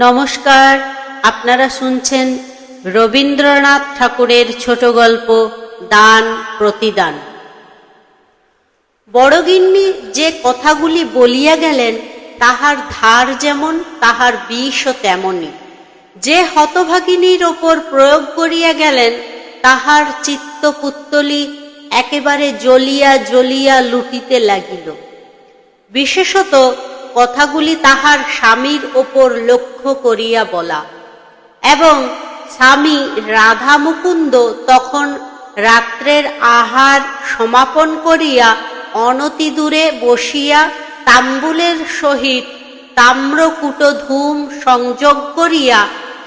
নমস্কার, আপনারা শুনছেন রবীন্দ্রনাথ ঠাকুরের ছোট গল্প দান প্রতিদান। বড়গিন্নি যে কথাগুলি বলিয়া গেলেন তাহার ধার যেমন তাহার বিষও তেমনি। যে হতভাগিনীর ওপর প্রয়োগ করিয়া গেলেন তাহার চিত্তপুত্তলি একেবারে জ্বলিয়া জ্বলিয়া লুটিতে লাগিল। বিশেষত কথাগুলি তাহার স্বামীর ওপর লক্ষ্য করিয়া বলা, এবং স্বামী রাধা মুকুন্দ তখন রাত্রের আহার সমাপন করিয়া অনতিদূরে বসিয়া তাম্বুলের সহিত তাম্রকূট ধূম সংযোগ করিয়া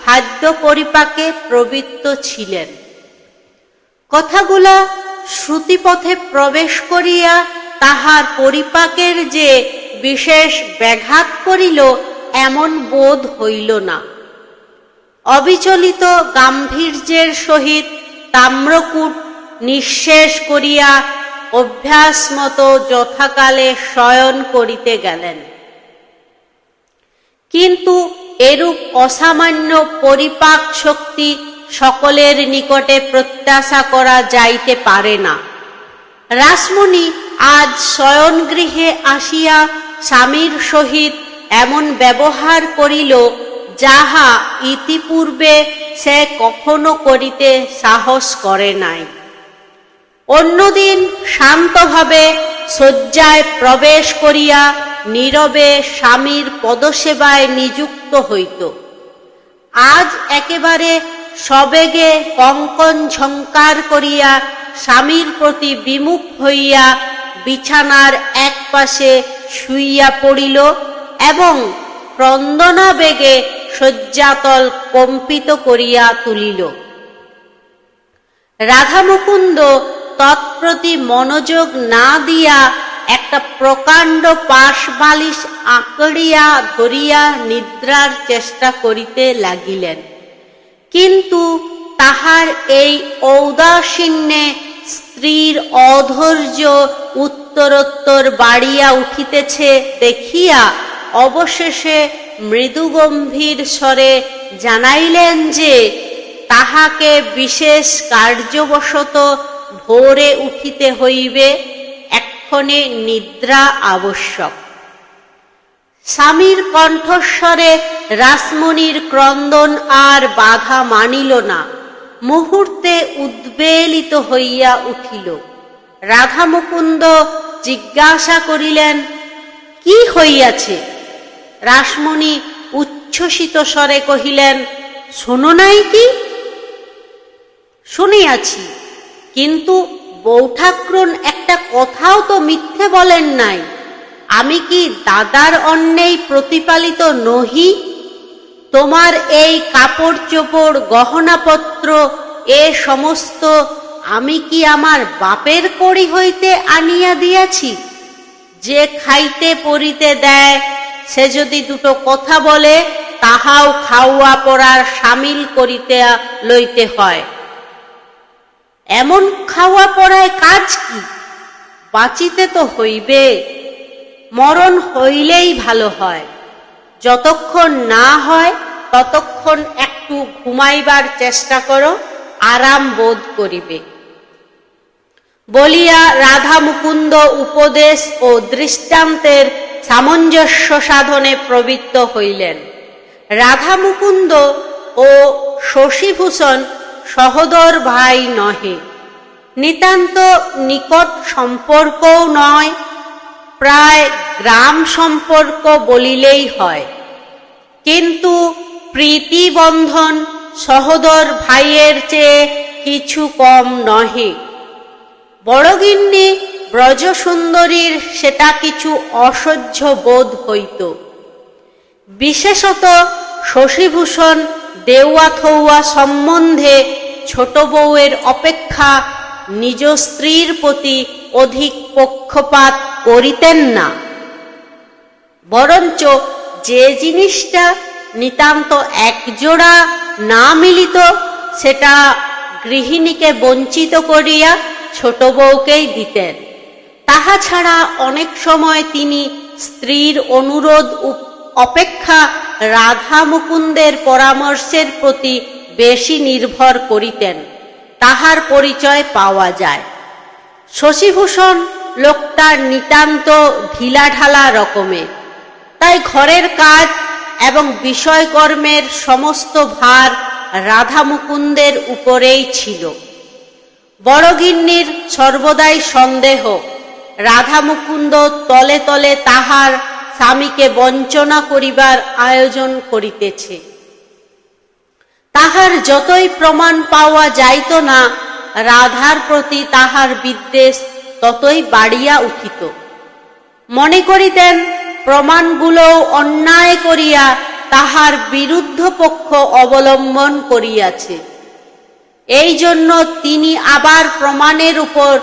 খাদ্য পরিপাকে প্রবৃত্ত ছিলেন। কথাগুলা শ্রুতিপথে প্রবেশ করিয়া তাহার পরিপাকের যে বিশেষ ব্যাঘাত করিল এমন বোধ হইল না। অবিচলিত গাম্ভীর্যের সহিত তাম্রকূট নিঃশেষ করিয়া অভ্যাস মতো যথাকালে শয়ন করিতে গেলেন। কিন্তু এরূপ অসামান্য পরিপাক শক্তি সকলের নিকটে প্রত্যাশা করা যাইতে পারে না। রাসমণি আজ শয়নগৃহে আসিয়া স্বামীর সহিত এমন ব্যবহার করিল যাহা ইতিপূর্বে সে কখনো করিতে সাহস করে নাই। অন্যদিন শান্তভাবে শয্যায় প্রবেশ করিয়া নীরবে স্বামীর পদসেবায় নিযুক্ত হইত। আজ একেবারে সবেগে কঙ্কণ ঝঙ্কার করিয়া স্বামীর প্রতি বিমুখ হইয়া বিছানার এক পাশে শুইয়া পড়িল এবং ক্রন্দনাবেগে শয্যাতল কম্পিত করিয়া তুলিল। রাধা মুকুন্দ তৎপ্রতি মনোযোগ না দিয়া একটা প্রকাণ্ড পাশ বালিশ আঁকড়িয়া ধরিয়া নিদ্রার চেষ্টা করিতে লাগিলেন। কিন্তু তাহার এই ঔদাসীন্যে স্ত্রীর অধৈর্য উত্তরোত্তর বাড়িয়া উঠিতেছে দেখিয়া অবশেষে মৃদুগম্ভীর স্বরে জানাইলেন যে তাহাকে বিশেষ কার্যবশত ভোরে উঠিতে হইবে, এক্ষণে নিদ্রা আবশ্যক। স্বামীর কণ্ঠস্বরে রাসমণির ক্রন্দন আর বাধা মানিল না, মুহূর্তে উদ্বেলিত হইয়া উঠিল। রাধা মুকুন্দ জিজ্ঞাসা করিলেন, কি হইয়াছে? রাসমণি উচ্ছ্বসিত স্বরে কহিলেন, শোনো নাই কি? শুনিয়াছি, কিন্তু বৌঠাকরুন একটা কথাও তো মিথ্যে বলেন নাই। আমি কি দাদার অন্যেই প্রতিপালিত নহি? তোমার এই কাপড় চোপড় গহনাপত্র এ সমস্ত আমি কি আমার বাপের কড়ি হইতে আনিয়া দিয়াছি? যে খাইতে পরিতে দেয় সে যদি দুটো কথা বলে তাহাও খাওয়া পড়ার সামিল করিতে লইতে হয়। এমন খাওয়া পড়ায় কাজ কি? বাঁচিতে তো হইবে, মরণ হইলেই ভালো হয়। যতক্ষণ না হয় ততক্ষণ একটু ঘুমাইবার চেষ্টা করো, আরাম বোধ করিবে। বলিয়া রাধা মুকুন্দ উপদেশ ও দৃষ্টান্তের সামঞ্জস্য সাধনে প্রবৃত্ত হইলেন। রাধা মুকুন্দ ও শশীভূষণ সহোদর ভাই নহে, নিতান্ত নিকট সম্পর্কও নয়, প্রায় গ্রাম সম্পর্ক বলিলেই হয়। কিন্তু প্রীতিবন্ধন সহোদর ভাইয়ের চেয়ে কিছু কম নহে। বড়গিন্নি ব্রজসুন্দরীর সেটা কিছু অসহ্য বোধ হইত। বিশেষত শশীভূষণ দেওয়া থৌয়া সম্বন্ধে ছোট বউয়ের অপেক্ষা নিজ স্ত্রীর প্রতি অধিক পক্ষপাত করিতেন না। বরঞ্চ যে জিনিসটা নিতান্ত একজোড়া না মিলিত সেটা গৃহিণীকে বঞ্চিত করিয়া ছোট বউকেই দিতেন। তাহা ছাড়া অনেক সময় তিনি স্ত্রীর অনুরোধ অপেক্ষা রাধা মুকুন্দের পরামর্শের প্রতি বেশি নির্ভর করিতেন তাহার পরিচয় পাওয়া যায়। শশীভূষণ লোকটা নিতান্ত ঢিলাঢালা রকমের, তাই ঘরের কাজ এবং বিষয়কর্মের সমস্ত ভার রাধা মুকুন্দের উপরেই ছিল। বড়গিন্নির সর্বদাই সন্দেহ রাধা মুকুন্দ তলে তলে তাহার স্বামীকে বঞ্চনা করিবার আয়োজন করিতেছে। তাহার যতই প্রমাণ পাওয়া যাইত না, রাধার প্রতি তাহার বিদ্বেষ ততই বাড়িয়া উঠিত। মনে করিতেন প্রমাণগুলো অন্যায় করিয়া তাহার বিরুদ্ধ পক্ষ অবলম্বন করিয়াছে। এই জন্য তিনি আবার প্রমাণের উপর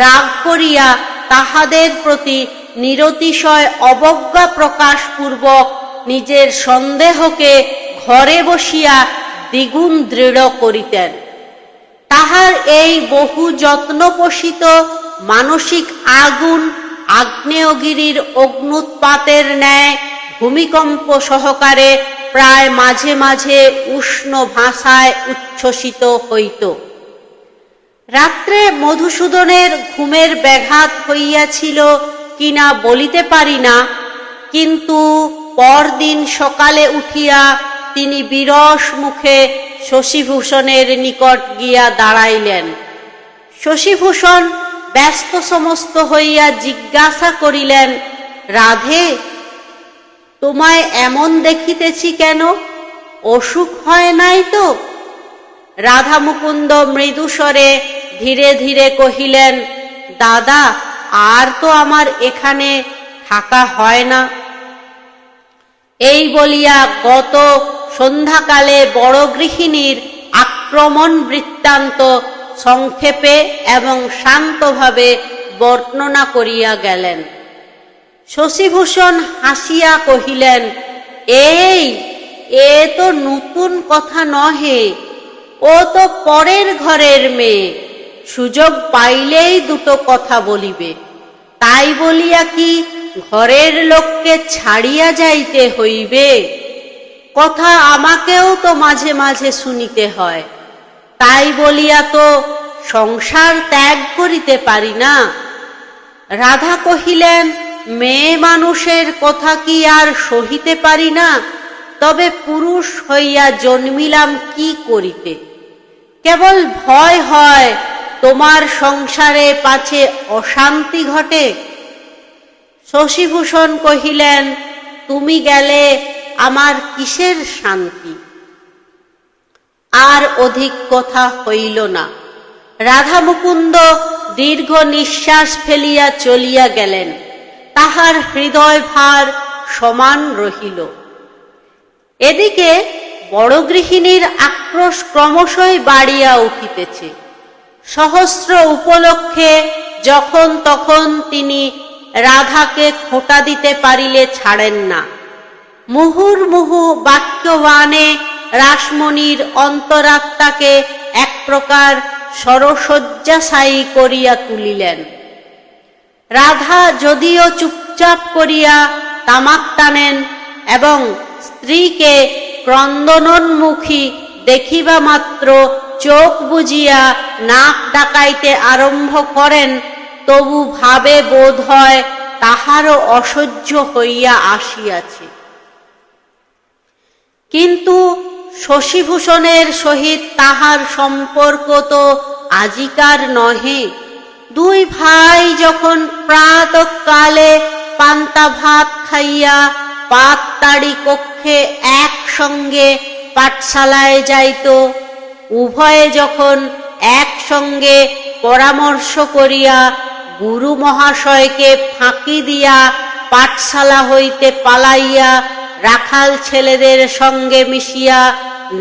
রাগ করিয়া তাহাদের প্রতি নিরতিশয় অবজ্ঞা প্রকাশপূর্বক নিজের সন্দেহকে ঘরে বসিয়া দ্বিগুণ দৃঢ় করিতেন। তাহার এই বহু যত্নপোষিত মানসিক আগুন আগ্নেয়গিরির অগ্নুৎপাতের ন্যায় ভূমিকম্প সহকারে প্রায় মাঝে মাঝে উষ্ণ ভাষায় উচ্ছ্বসিত হইত। রাত্রে মধুসূদনের ঘুমের ব্যাঘাত হইয়াছিল কিনা বলিতে পারি না, কিন্তু পরদিন সকালে উঠিয়া তিনি বিরস মুখে শশীভূষণের নিকট গিয়া দাঁড়াইলেন। শশীভূষণ ব্যস্ত সমস্ত হইয়া জিজ্ঞাসা করিলেন, রাধে, তোমায় এমন দেখিতেছি কেন? অসুখ হয় নাই তো? রাধা মুকুন্দ মৃদুস্বরে ধীরে ধীরে কহিলেন, দাদা, আর তো আমার এখানে থাকা হয় না। এই বলিয়া গত সন্ধ্যাকালে বড় গৃহিণীর আক্রমণ বৃত্তান্ত সংক্ষেপে এবং শান্তভাবে বর্ণনা করিয়া গেলেন। শশীভূষণ হাসিয়া কহিলেন, এ তো নতুন কথা নহে, ও তো পরের ঘরের মেয়ে, সুযোগ পাইলেই দুটো কথা বলিবে, তাই বলিয়া কি ঘরের লোককে ছাড়িয়া যাইতে হইবে? কথা আমাকেও তো মাঝে মাঝে শুনিতে হয়, তাই বলিয়া তো সংসার ত্যাগ করিতে পারি না। রাধা কহিলেন, মেয়ে মানুষের কথা কি আর সহিতে পারি না? তবে পুরুষ হইয়া জন্মিলাম কি করিতে? কেবল ভয় হয় তোমার সংসারে পাছে অশান্তি ঘটে। শশীভূষণ কহিলেন, তুমি গেলে আমার কিসের শান্তি? আর অধিক কথা হইল না। রাধা মুকুন্দ দীর্ঘ নিঃশ্বাস ফেলিয়া চলিয়া গেলেন। তাহার হৃদয় ভার সমান রহিল। এদিকে বড় গৃহিণীর আক্রোশ ক্রমশই বাড়িয়া উঠিতেছে। সহস্র উপলক্ষে যখন তখন তিনি রাধাকে খোঁটা দিতে পারিলে ছাড়েন না। মুহুর্মুহু বাক্যবাণে রাসমণির অন্তরাত্মাকে এক প্রকার সরসজ্জাশায়ী করিয়া তুলিলেন। রাধা যদিও চুপচাপ করিয়া তামাক টানেন এবং স্ত্রীকে ক্রন্দনোন্মুখী দেখিবা মাত্র চোখ বুজিয়া নাক ডাকাইতে আরম্ভ করেন, তবু ভাবে বোধ হয় তাহারও অসহ্য হইয়া আসিয়াছে। কিন্তু শশীভূষণের সহিত তাহার সম্পর্ক তো আজিকার নহে। দুই ভাই যখন প্রাতঃকালে পান্তা ভাত খাইয়া পাততাড়ি কক্ষে একসঙ্গে পাঠশালায় যাইত, উভয়ে যখন একসঙ্গে পরামর্শ করিয়া গুরু মহাশয়কে ফাঁকি দিয়া পাঠশালা হইতে পালাইয়া রাখাল ছেলেদের সঙ্গে মিশিয়া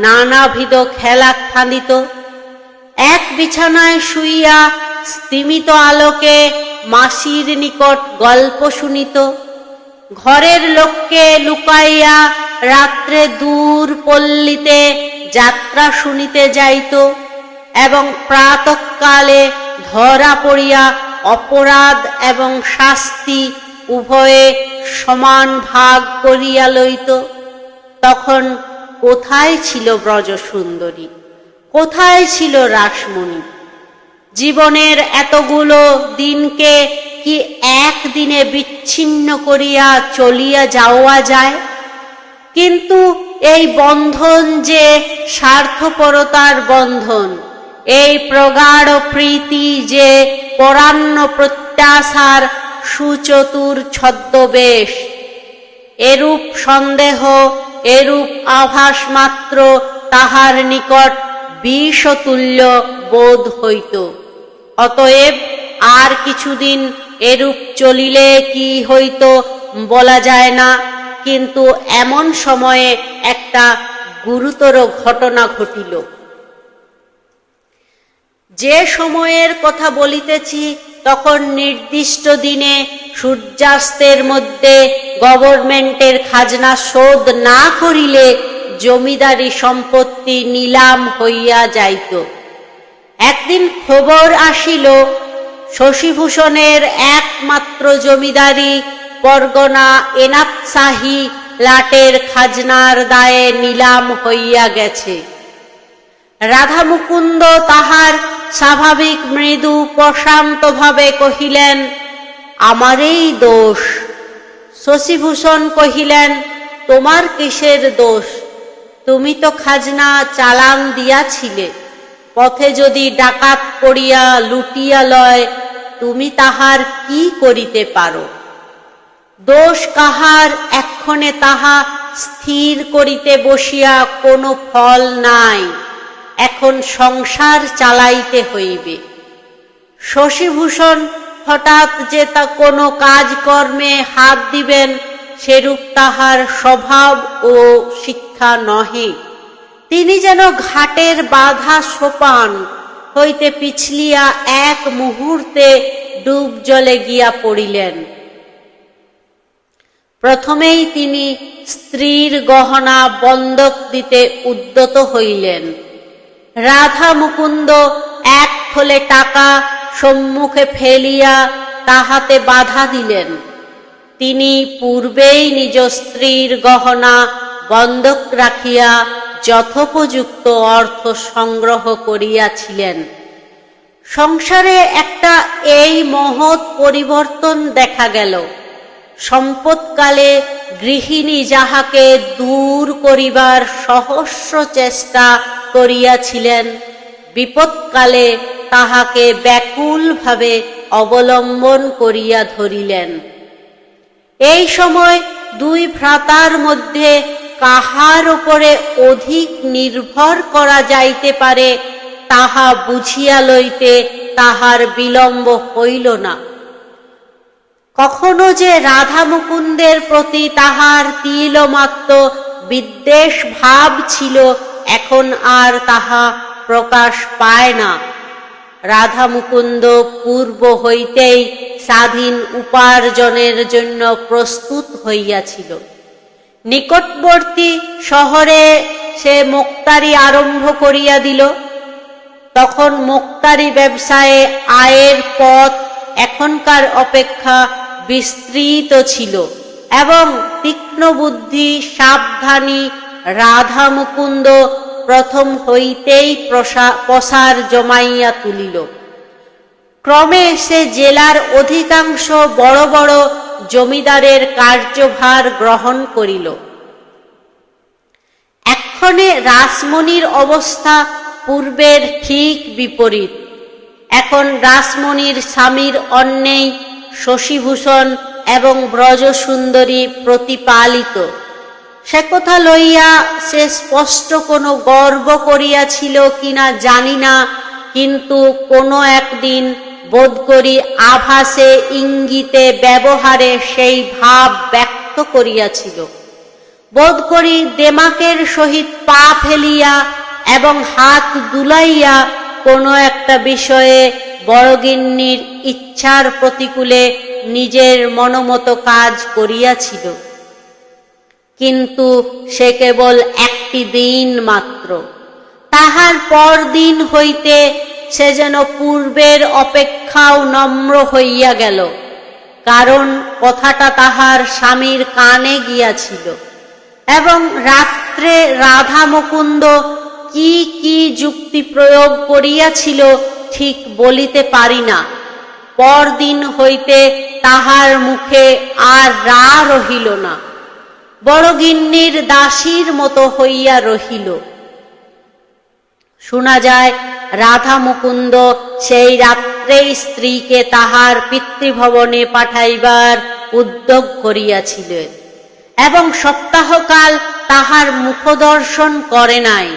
নানাবিধ খেলা ফাঁদিত, এক বিছানায় শুইয়া স্তিমিত আলোকে মাসির নিকট গল্প শুনিত, ঘরের লোককে লুকাইয়া রাত্রে দূর পল্লীতে যাত্রা শুনিতে যাইত এবং প্রাতঃকালে ধরা পড়িয়া অপরাধ এবং শাস্তি উভয়ে সমান ভাগ করিয়া লইত। তখন কোথায় ছিল ব্রজসুন্দরী, কোথায় ছিল রাসমণি? জীবনের এতগুলো দিনকে কি একদিনে বিচ্ছিন্ন করিয়া চলিয়া যাওয়া যায়? কিন্তু এই বন্ধন যে স্বার্থপরতার বন্ধন, এই প্রগাঢ় প্রীতি যে পরান্ন প্রত্যাশার সুচতুর ছদ্মবেশ, এরূপ সন্দেহ, এরূপ আভাস মাত্র তাহার নিকট বিষতুল্য বোধ হইত। অতএব আর কিছুদিন এরূপ চলিলে কি হইত বলা যায় না, কিন্তু এমন সময়ে একটা গুরুতর ঘটনা ঘটিল। যে সময়ের কথা বলিতেছি তখন নির্দিষ্ট দিনে সূর্যাস্তের মধ্যে গভর্নমেন্টের খাজনা শোধ না করিলে জমিদারি সম্পত্তি নিলাম হইয়া যাইত। একদিন খবর আসিল, শশীভূষণের একমাত্র জমিদারি পরগনা এনায়েত শাহী লাটের খাজনার দায়ে নিলাম হইয়া গেছে। রাধামুকুন্দ তাহার স্বাভাবিক মৃদু প্রশান্ত ভাবে কহিলেন, আমারই দোষ। শশীভূষণ কহিলেন, তোমার কিসের দোষ? তুমি তো খাজনা চালান দিয়াছিলে। পথে যদি ডাকাত পড়িয়া লুটিয়া লয়, তুমি তাহার কি করিতে পারো? দোষ কাহার এক্ষণে তাহা স্থির করিতে বসিয়া কোনো ফল নাই। এখন সংসার চালাইতে হইবে। শশীভূষণ হঠাৎ যে তা কোনো কাজকর্মে হাত দিবেন সেরূপ তাহার স্বভাব ও শিক্ষা নহে। তিনি যেন ঘাটের বাঁধা সোপান হইতে পিছলিয়া এক মুহূর্তে ডুব জলে গিয়া পড়িলেন। প্রথমেই তিনি স্ত্রীর গহনা বন্ধক দিতে উদ্যত হইলেন। রাধা মুকুন্দ এক থলে টাকা সম্মুখে ফেলিয়া তাহাতে বাধা দিলেন। তিনি পূর্বেই নিজ স্ত্রীর গহনা বন্ধক রাখিয়া যথোপযুক্ত অর্থ সংগ্রহ করিয়াছিলেন। সংসারে একটা এই মহৎ পরিবর্তন দেখা গেল। সম্পদকালে গৃহিণী যাহাকে দূর করিবার সহস্র চেষ্টা করিয়াছিলেন, বিপদকালে তাহাকে ব্যাকুলভাবে অবলম্বন করিয়া ধরিলেন। এই সময় দুই ভ্রাতার মধ্যে কাহার উপরে অধিক নির্ভর করা যাইতে পারে তাহা বুঝিয়া লইতে তাহার বিলম্ব হইল না। কখনো যে রাধা মুকুন্দের প্রতি তাহার তিলমাত্র বিদ্বেষ ভাব ছিল, এখন আর তাহা প্রকাশ পায় না। রাধা মুকুন্দ পূর্ব হইতেই স্বাধীন উপার্জনের জন্য প্রস্তুত হইয়াছিল। নিকটবর্তী শহরে সে মোক্তারি আরম্ভ করিয়া দিল। তখন মোক্তারি ব্যবসায়ে আয়ের পথ এখনকার অপেক্ষা বিস্তৃত ছিল এবং তীক্ষ্ণ বুদ্ধি সাবধানী রাধা মুকুন্দ প্রথম হইতেই প্রসার জমাইয়া তুলিল। ক্রমে সে জেলার অধিকাংশ বড় বড় জমিদারের কার্যভার গ্রহণ করিল। এক্ষণে রাসমণির অবস্থা পূর্বের ঠিক বিপরীত। এখন রাসমণির স্বামীর অন্নেই শশীভূষণ এবং ব্রজসুন্দরী প্রতিপালিত। সে কথা লইয়া সে স্পষ্ট কোনো গর্ব করিয়াছিল কিনা জানি না, কিন্তু কোনো একদিন বোধ করি আভাসে ইঙ্গিতে ব্যবহারে সেই ভাব ব্যক্ত করিয়াছিল। বোধ করি দেমাকের সহিত পা ফেলিয়া এবং হাত দুলাইয়া কোনো একটা বিষয়ে বড়গিন্নির ইচ্ছার প্রতিকূলে নিজের মনোমতো কাজ করিয়াছিল। কিন্তু সে কেবল একটি দিন মাত্র। তাহার পর দিন হইতে সে যেন পূর্বের অপেক্ষাও নম্র হইয়া গেল, কারণ কথাটা তাহার স্বামীর কানে গিয়াছিল এবং রাত্রে রাধা মুকুন্দ কি কি যুক্তি প্রয়োগ করিয়াছিল ঠিক বলিতে পারি না। পরদিন হইতে তাহার মুখে আর রা রহিল না, বড়গিন্নির দাসীর মতো হইয়া রহিল। শোনা যায় রাধা মুকুন্দ সেই রাত্রেই স্ত্রীকে তাহার পিতৃভবনে পাঠাইবার উদ্যোগ করিয়াছিলেন এবং সপ্তাহকাল তাহার মুখদর্শন করে নাই।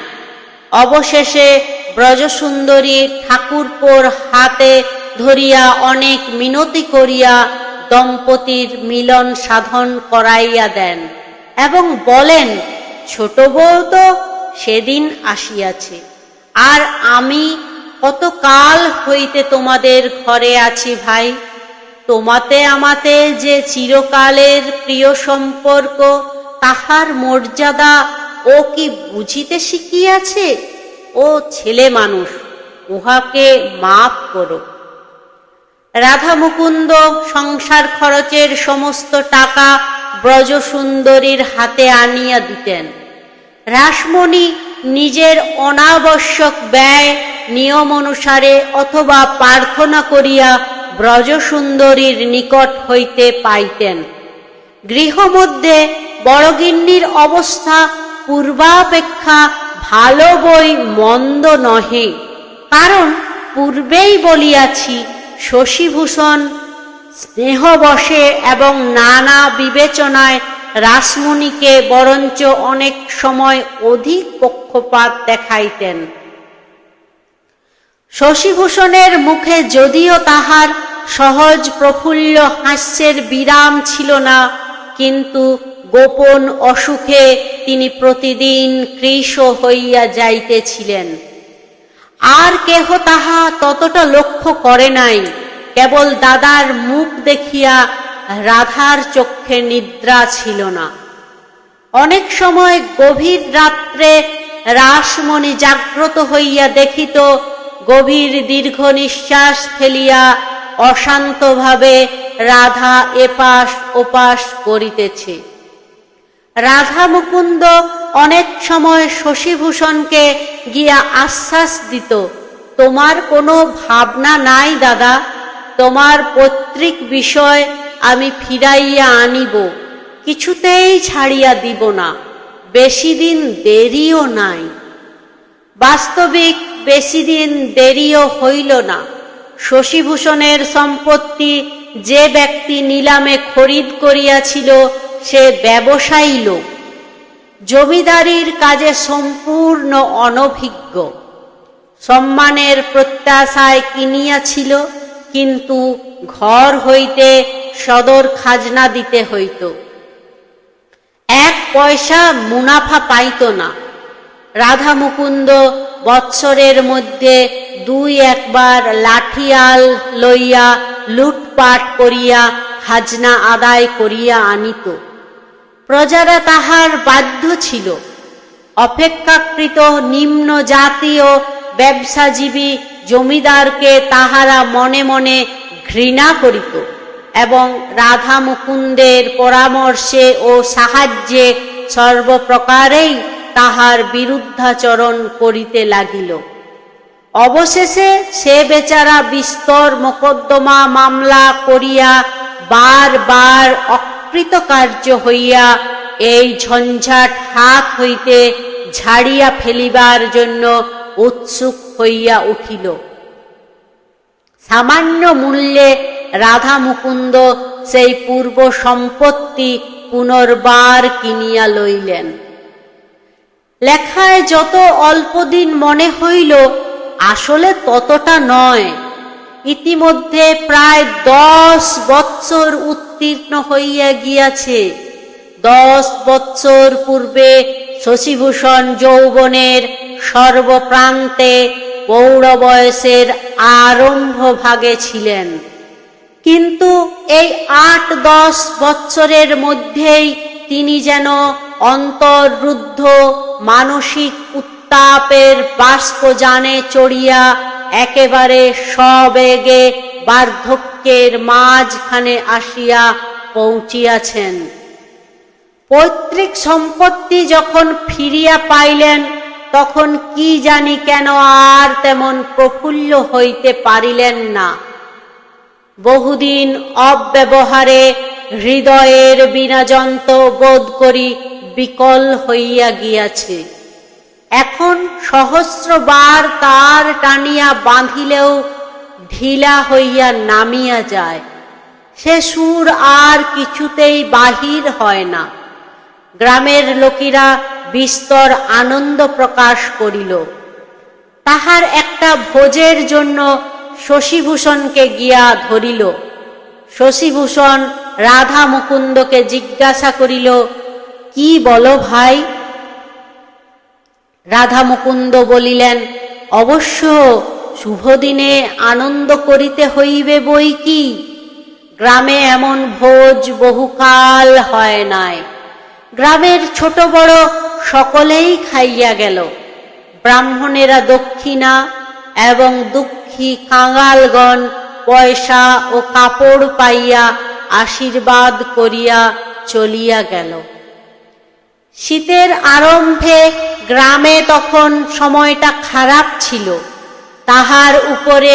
অবশেষে ব্রজসুন্দরী ঠাকুরপোর হাতে ধরিয়া অনেক মিনতি করিয়া দম্পতির মিলন সাধন করাইয়া দেন এবং বলেন, ছোট বউ তো সেদিন আসিয়াছে, আর আমি কতকাল হইতে তোমাদের ঘরে আছি ভাই। তোমাতে আমাতে যে চিরকালের প্রিয় সম্পর্ক, তাহার মর্যাদা ও কি বুঝিতে শিখিয়াছে? ও ছেলে মানুষ, উহাকে মাপ করো। রাধা মুকুন্দ সংসার খরচের সমস্ত টাকা ব্রজসুন্দরীর হাতে আনিয়া দিতেন। রাসমণি নিজের অনাবশ্যক ব্যয় নিয়ম অনুসারে অথবা প্রার্থনা করিয়া ব্রজসুন্দরীর নিকট হইতে পাইতেন। গৃহমধ্যে বড়গিন্নির অবস্থা পূর্বাপেক্ষা ভালো বই মন্দ নহে, কারণ পূর্বেই বলিয়াছি শশীভূষণ স্নেহবশে এবং নানা বিবেচনায় রাসমণিকে বরঞ্চ অনেক সময় অধিক পক্ষপাত দেখাইতেন। শশীভূষণের মুখে যদিও তাহার সহজ প্রফুল্ল হাস্যের বিরাম ছিল না, কিন্তু গোপন অসুখে তিনি প্রতিদিন কৃশ হইয়া যাইতেছিলেন। আর কেহ তাহা ততটা লক্ষ্য করে নাই। কেবল দাদার মুখ দেখিয়া রাধার চক্ষে নিদ্রা ছিল না। অনেক সময় গভীর রাত্রে রাসমণি জাগ্রত হইয়া দেখিত গভীর দীর্ঘ নিঃশ্বাস ফেলিয়া অশান্তভাবে রাধা এপাশ ওপাশ করিতেছে। রাধা মুকুন্দ অনেক সময় শশীভূষণকে গিয়া আশ্বাস দিত, তোমার কোনো ভাবনা নাই দাদা, তোমার পৈতৃক বিষয় আমি ফিরাইয়া আনিব, কিছুতেই ছাড়িয়া দিব না, বেশি দিন দেরিও নাই। বাস্তবিক বেশি দিন দেরিও হইল না। শশীভূষণের সম্পত্তি যে ব্যক্তি নিলামে খরিদ করিয়াছিল সে ব্যবসায়ী লোক, জমিদারির কাজে সম্পূর্ণ অনভিজ্ঞ। সম্মানের প্রত্যাশায় কিনিয়াছিল, কিন্তু ঘর হইতে সদর খাজনা দিতে হইত, এক পয়সা মুনাফা পাইত না। রাধা মুকুন্দ বৎসরের মধ্যে দুই একবার লাঠিয়াল লইয়া লুটপাট করিয়া খাজনা আদায় করিয়া আনিত। প্রজারা তাহার বাধ্য ছিল। অপেক্ষাকৃত নিম্ন জাতীয় ব্যবসাজীবী জমিদারকে তাহারা মনে মনে ঘৃণা করিত এবং রাধা মুকুন্দের পরামর্শে ও সাহায্যে সর্বপ্রকারেই তাহার বিরুদ্ধাচরণ করিতে লাগিল। অবশেষে সে বেচারা বিস্তর মোকদ্দমা মামলা করিয়া বার বার অকৃতকার্য হইয়া এই ঝঞ্ঝাট হাত হইতে ঝাড়িয়া ফেলিবার জন্য উৎসুক হইয়া উঠিল। সামান্য মূল্যে রাধা মুকুন্দ সেই পূর্ব সম্পত্তি পুনর্বার কিনিয়া লইলেন। লেখায় যত অল্পদিন মনে হইল, আসলে ততটা নয়। ইতিমধ্যে প্রায় 10 বৎসর উত্তীর্ণ হইয়া গিয়াছে। 10 বৎসর পূর্বে শশীভূষণ যৌবনের সর্বপ্রান্তে প্রৌঢ় বয়সের আরম্ভ ভাগে ছিলেন, কিন্তু এই 8-10 বৎসরের মধ্যেই তিনি যেন অন্তর্রুদ্ধ মানসিক উত্তাপের বাষ্পযানে চড়িয়া একেবারে সবেগে বার্ধক্যের মাঝখানে আসিয়া পৌঁছিয়াছেন। পৈতৃক সম্পত্তি যখন ফিরিয়া পাইলেন, তখন কি জানি কেন আর তেমন প্রফুল্ল হইতে পারিলেন না। বহুদিন অব্যবহারে হৃদয়ের বীণাযন্ত্র বোধ করি বিকল হইয়া গিয়াছে। এখন সহস্রবার তার টানিয়া বাঁধিলেও ঢিলা হইয়া নামিয়া যায়। সে সুর আর কিছুতেই বাহির হয় না। গ্রামের লোকেরা বিস্তর আনন্দ প্রকাশ করিল। তাহার একটা ভোজের জন্য শশীভূষণকে গিয়া ধরিল। শশীভূষণ রাধা মুকুন্দকে জিজ্ঞাসা করিল, কি বলো ভাই? রাধা মুকুন্দ বলিলেন, অবশ্য শুভদিনে আনন্দ করিতে হইবে বই কি। গ্রামে এমন ভোজ বহুকাল হয় নাই। গ্রামের ছোট বড় সকলেই খাইয়া গেল। ব্রাহ্মণেরা দক্ষিণা এবং দুঃখী কাঙালগণ পয়সা ও কাপড় পাইয়া আশীর্বাদ করিয়া চলিয়া গেল। শীতের আরম্ভে গ্রামে তখন সময়টা খারাপ ছিল। তাহার উপরে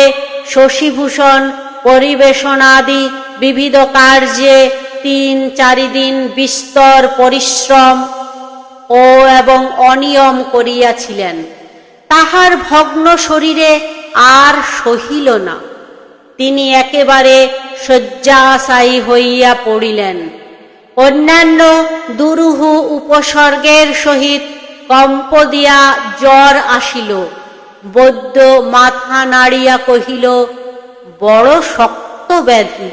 শশীভূষণ পরিবেশনাদি বিবিধ কার্যে ৩-৪ দিন বিস্তর পরিশ্রম এবং অনিয়ম করিয়াছিলেন। তাহার ভগ্ন শরীরে আর সহিল না। তিনি একেবারে শয্যাশায়ী হইয়া পড়িলেন। অন্যান্য দুরূহ উপসর্গের সহিত কম্প দিয়া জ্বর আসিল। বৈদ্য মাথা নাড়িয়া কহিল, বড় শক্ত ব্যাধি।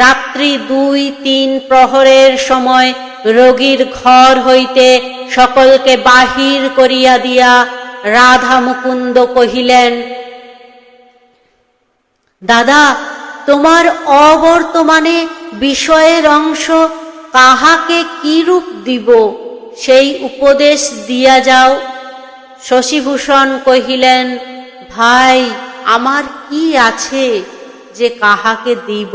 রাত্রি ২-৩ প্রহরের সময় রোগীর ঘর হইতে সকলকে বাহির করিয়া দিয়া রাধা মুকুন্দ কহিলেন, দাদা, তোমার অবর্তমানে বিষয়ের অংশ কাহাকে কি রূপ দিব, সেই উপদেশ দিয়া যাও। শশীভূষণ কহিলেন, ভাই, আমার কি আছে যে কাহাকে দিব?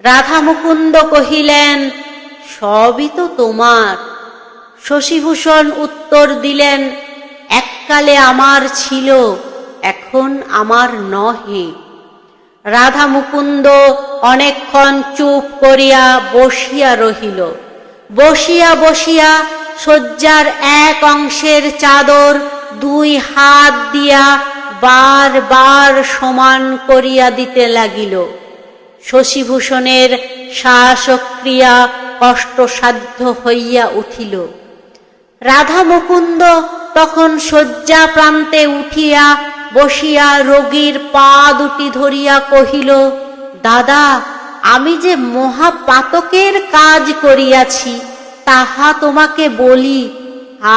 রাধা মুকুন্দ কহিলেন, সবই তো তোমার। শশীভূষণ উত্তর দিলেন, এককালে আমার ছিল, এখন আমার নহে। রাধা মুকুন্দ অনেকক্ষণ চুপ করিয়া বসিয়া রহিল। বসিয়া বসিয়া শয্যার এক অংশের চাদর ২ হাত দিয়া বার বার সমান করিয়া দিতে লাগিল। শশীভূষণের শ্বাসক্রিয়া কষ্টসাধ্য হইয়া উঠিল। রাধা মুকুন্দ তখন শয্যা প্রান্তে উঠিয়া বসিয়া রোগীর পা দুটি ধরিয়া কহিল, দাদা, আমি যে মহাপাতকের কাজ করিয়াছি তাহা তোমাকে বলি,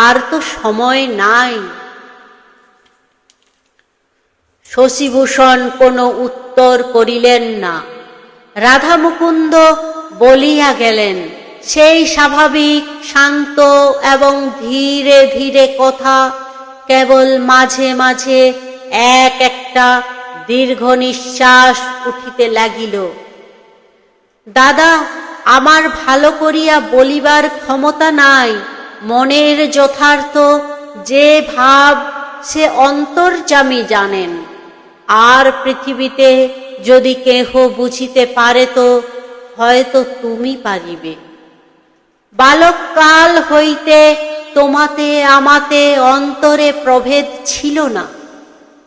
আর তো সময় নাই। শশীভূষণ কোনো উত্তর করিলেন না। রাধা মুকুন্দ বলিয়া গেলেন, সেই স্বাভাবিক শান্ত এবং ধীরে ধীরে কথা, কেবল মাঝে মাঝে এক একটা দীর্ঘ নিঃশ্বাস উঠিতে লাগিল। দাদা, আমার ভালো করিয়া বলিবার ক্ষমতা নাই। মনের যথার্থ যে ভাব সে অন্তর্যামী জানেন। আর পৃথিবীতে যদি কেহ বুঝিতে পারে তো হয়তো তুমি পারিবে। বালককাল হইতে তোমাতে আমাতে অন্তরে প্রভেদ ছিল না,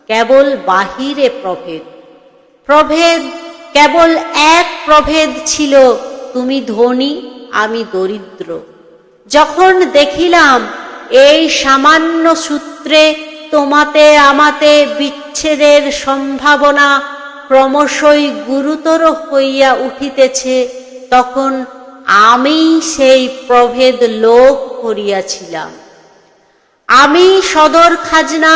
কেবল বাহিরে প্রভেদ। প্রভেদ কেবল এক প্রভেদ ছিল, তুমি ধনী, আমি দরিদ্র। যখন দেখিলাম এই সামান্য সূত্রে তোমাতে আমাতে বিচ্ছেদের সম্ভাবনা ক্রমশই গুরুতর হইয়া উঠিতেছে, তখন আমি সেই প্রভেদ লোপ করিয়াছিলাম। আমি সদর খাজনা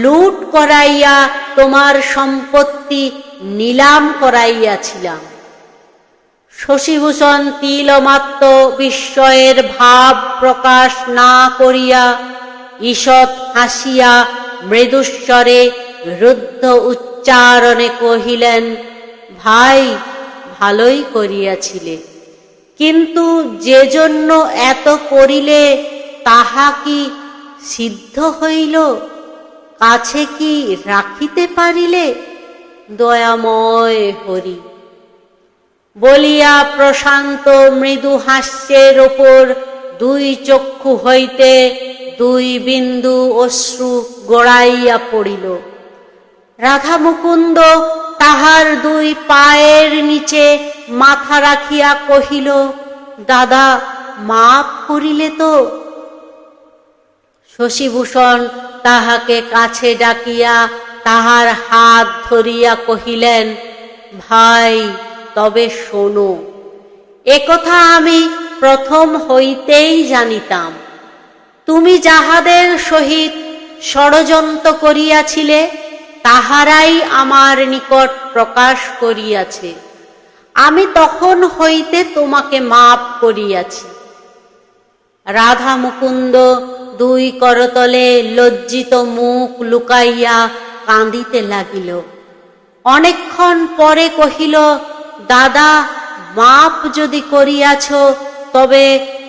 লুট করাইয়া তোমার সম্পত্তি নিলাম করাইয়াছিলাম। শশীভূষণ তিলমাত্র বিস্ময়ের ভাব প্রকাশ না করিয়া ঈষৎ হাসিয়া মৃদুস্বরে রুদ্ধ উচ্চারণে কহিলেন, ভাই, ভালোই করিয়াছিলে, কিন্তু যে জন্য এত করিলে তাহা কি সিদ্ধ হইল? কাছে কি রাখিতে পারিলে? দয়াময় হরি। বলিয়া প্রশান্ত মৃদু হাস্যের ওপর দুই চক্ষু হইতে দুই বিন্দু অশ্রু গড়াইয়া পড়িল। রাধা মুকুন্দ তাহার দুই পায়ের নিচে মাথা রাখিয়া কহিল, দাদা, মাপ করিলে তো? শশীভূষণ তাহাকে কাছে ডাকিয়া তাহার হাত ধরিয়া কহিলেন, ভাই, তবে শোনো, একথা আমি প্রথম হইতেই জানিতাম। তুমি যাহাদের সহিত ষড়যন্ত্র করিয়াছিলে তাহারাই আমার নিকট প্রকাশ করিয়াছে। আমি তখন হইতে তোমাকে মাপ করিয়াছি। রাধা মুকুন্দ দুই করতলে লজ্জিত মুখ লুকাইয়া কাঁদিতে লাগিল। অনেকক্ষণ পরে কহিল, দাদা, মাপ যদি করিয়াছ তবে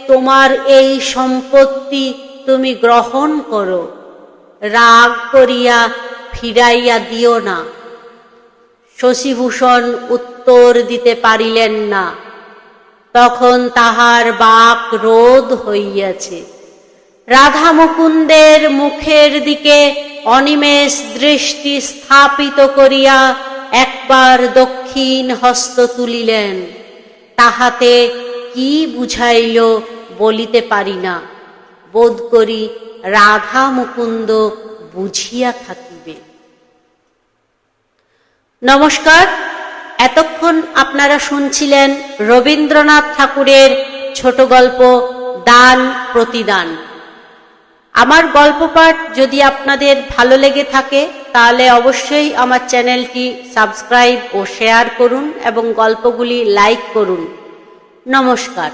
তোমার এই সম্পত্তি তুমি গ্রহণ করো, রাগ করিয়া ফিরাইয়া দিও না। শশীভূষণ উত্তর দিতে পারিলেন না। তখন তাহার বাক রোধ হইয়াছে। রাধা মুকুন্দের মুখের দিকে অনিমেষ দৃষ্টি স্থাপিত করিয়া একবার দক্ষিণ হস্ত তুলিলেন। তাহাতে কি বুঝাইল বলিতে পারি না, বোধ করি রাধা মুকুন্দ বুঝিয়া থাকিবে। নমস্কার, এতক্ষণ আপনারা শুনছিলেন রবীন্দ্রনাথ ঠাকুরের ছোট গল্প দান প্রতিদান। আমার গল্প পাঠ যদি আপনাদের ভালো লেগে থাকে তাহলে অবশ্যই আমার চ্যানেলটি সাবস্ক্রাইব ও শেয়ার করুন এবং গল্পগুলি লাইক করুন। নমস্কার।